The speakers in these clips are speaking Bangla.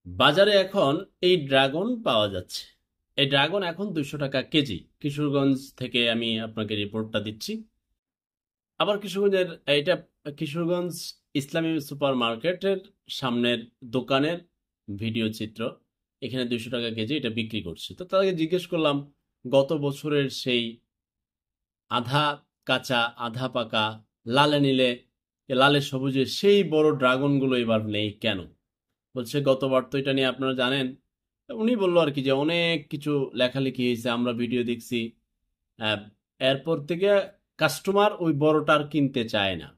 বাজারে এখন এই ড্রাগন পাওয়া যাচ্ছে। এই ড্রাগন এখন 200 টাকা কেজি। কিশোরগঞ্জ থেকে আমি আপনাকে রিপোর্টটা দিচ্ছি। আবার কিশোরগঞ্জের এটা কিশোরগঞ্জ ইসলামী সুপার মার্কেটের সামনের দোকানের ভিডিও চিত্র। এখানে 200 টাকা কেজি এটা বিক্রি করছে। তো তাদেরকে জিজ্ঞেস করলাম, গত বছরের সেই আধা কাঁচা আধা পাকা লালে নীলে লালে সবুজে সেই বড় ড্রাগনগুলো এবার নেই কেন? বলছে গতবার তো এটা নিয়ে আপনারা জানেন। উনি বললো আর কি যে অনেক কিছু লেখালেখি হয়েছে, আমরা ভিডিও দেখছি। আহ, এরপর থেকে কাস্টমার ওই বড়টা আর কিনতে চায় না।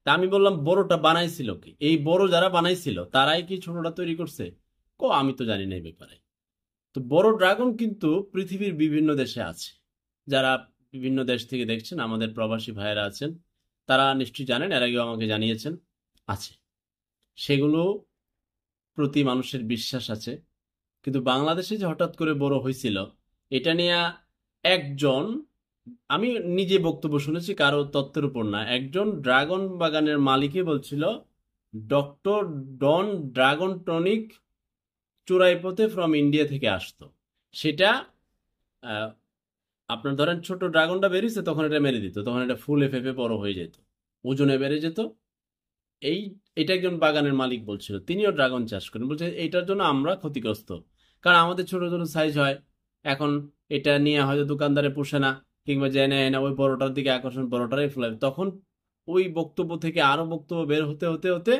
তা আমি বললাম, বড়টা বানাইছিল কি? এই বড় যারা বানাইছিল তারাই কি ছোটটা তৈরি করছে? আমি তো জানি না এই ব্যাপারে। তো বড় ড্রাগন কিন্তু পৃথিবীর বিভিন্ন দেশে আছে। যারা বিভিন্ন দেশ থেকে দেখছেন, আমাদের প্রবাসী ভাইয়েরা আছেন, তারা নিশ্চয়ই জানেন, এর আগেও আমাকে জানিয়েছেন আছে। সেগুলো প্রতি মানুষের বিশ্বাস আছে। কিন্তু বাংলাদেশে যে হঠাৎ করে বড় হয়েছিল, এটা নিয়ে একজন, আমি নিজে বক্তব্য শুনেছি, কারো তত্ত্বের উপর না, একজন ড্রাগন বাগানের মালিকই বলছিল ডক্টর ডন ড্রাগন টনিক চোরাইপথে ফ্রম ইন্ডিয়া থেকে আসতো। সেটা আহ, আপনার ধরেন ছোট ড্রাগনটা বেরিয়েছে, তখন এটা মেরে দিত, তখন এটা ফুলে ফেপে বড় হয়ে যেত, ওজনে বেড়ে যেত। এই এটা একজন বাগানের মালিক বলছিল, তিনিও ড্রাগন চাষ করেন। বলছে এইটার জন্য আমরা ক্ষতিগ্রস্ত, কারণ আমাদের ছোট ছোট সাইজ হয়। এখন এটা নিয়ে হয়তো দোকানদারে পোষে না, কিংবা যে নেয় না, ওই বড়টার দিকে আকর্ষণ, বড়টারই ফেলে। তখন ওই বক্তব্য থেকে আরো বক্তব্য বের হতে হতে হতে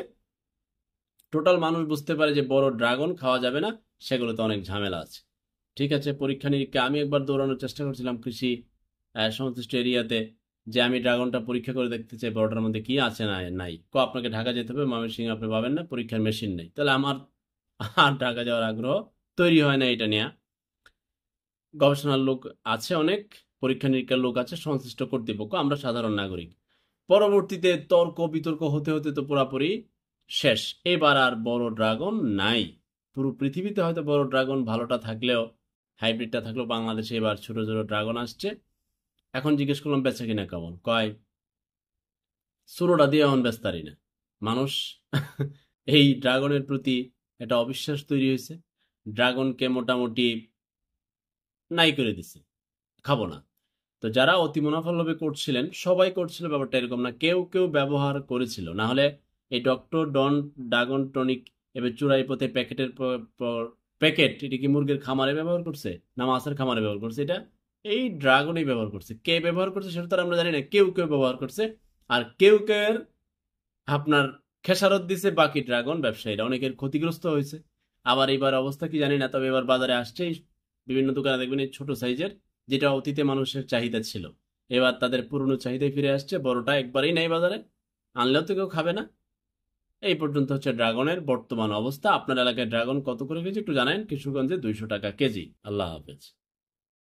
টোটাল মানুষ বুঝতে পারে যে বড় ড্রাগন খাওয়া যাবে না, সেগুলোতে অনেক ঝামেলা আছে। ঠিক আছে, পরীক্ষা নিরীক্ষা আমি একবার দৌড়ানোর চেষ্টা করছিলাম কৃষি সংশ্লিষ্ট এরিয়াতে, যে আমি ড্রাগনটা পরীক্ষা করে দেখতে চাই বড়টার মধ্যে কি আছে না নাই। আপনাকে ঢাকা যেতে হবে, ময়মনসিংহে আপনি পাবেন না, পরীক্ষার মেশিন নেই। তাহলে আমার আর ঢাকা যাওয়ার আগ্রহ তৈরি হয় না এটা নিয়ে। গবেষণার লোক আছে অনেক, পরীক্ষা নিরীক্ষার লোক আছে, সংশ্লিষ্ট কর্তৃপক্ষ, আমরা সাধারণ নাগরিক। পরবর্তীতে তর্ক বিতর্ক হতে হতে তো পুরাপুরি শেষ। এবার আর বড় ড্রাগন নাই। পুরো পৃথিবীতে হয়তো বড় ড্রাগন ভালোটা থাকলেও, হাইব্রিডটা থাকলেও, বাংলাদেশে এবার ছোট ছোট ড্রাগন আসছে। এখন জিজ্ঞেস করলাম বেচা কিনা কেমন, কয় ষোলোটা দিয়ে এখন বেচতারি না। মানুষ এই ড্রাগনের প্রতি একটা অবিশ্বাস তৈরি হয়েছে। ড্রাগনকে মোটামুটি নাই করে দিছে, খাবো না। তো যারা অতি মুনাফা লোভে করছিলেন, সবাই করছিল, ব্যাপারটা এরকম না, কেউ কেউ ব্যবহার করেছিল। না হলে এই ডক্টর ডন ড্রাগন টনিক এবার চূড়াই পথে প্যাকেটের পর প্যাকেট, এটা কি মুরগির খামারে ব্যবহার করছে না মাছের খামারে ব্যবহার করছে? এটা এই ড্রাগনই ব্যবহার করছে। কে ব্যবহার করছে সেটা তো আর আমরা জানি না, কেউ কেউ ব্যবহার করছে। আর কেউ কেউ আপনার খেসারত দিছে বাকি ড্রাগন ব্যবসায়ীরা, অনেকের ক্ষতিগ্রস্ত হয়েছে। আবার এবার অবস্থা কি জানি না, তবে এবার বাজারে আসছে বিভিন্ন দোকানে দেখবেন এই ছোট সাইজের, যেটা অতীতে মানুষের চাহিদা ছিল। এবার তাদের পুরনো চাহিদায় ফিরে আসছে, বড়টা একবারেই নাই বাজারে, আনলেও তো কেউ খাবে না। এই পর্যন্ত হচ্ছে ড্রাগনের বর্তমান অবস্থা। আপনার এলাকায় ড্রাগন কত করে কেজি একটু জানান। কিশোরগঞ্জে 200 টাকা কেজি। আল্লাহ হাফেজ।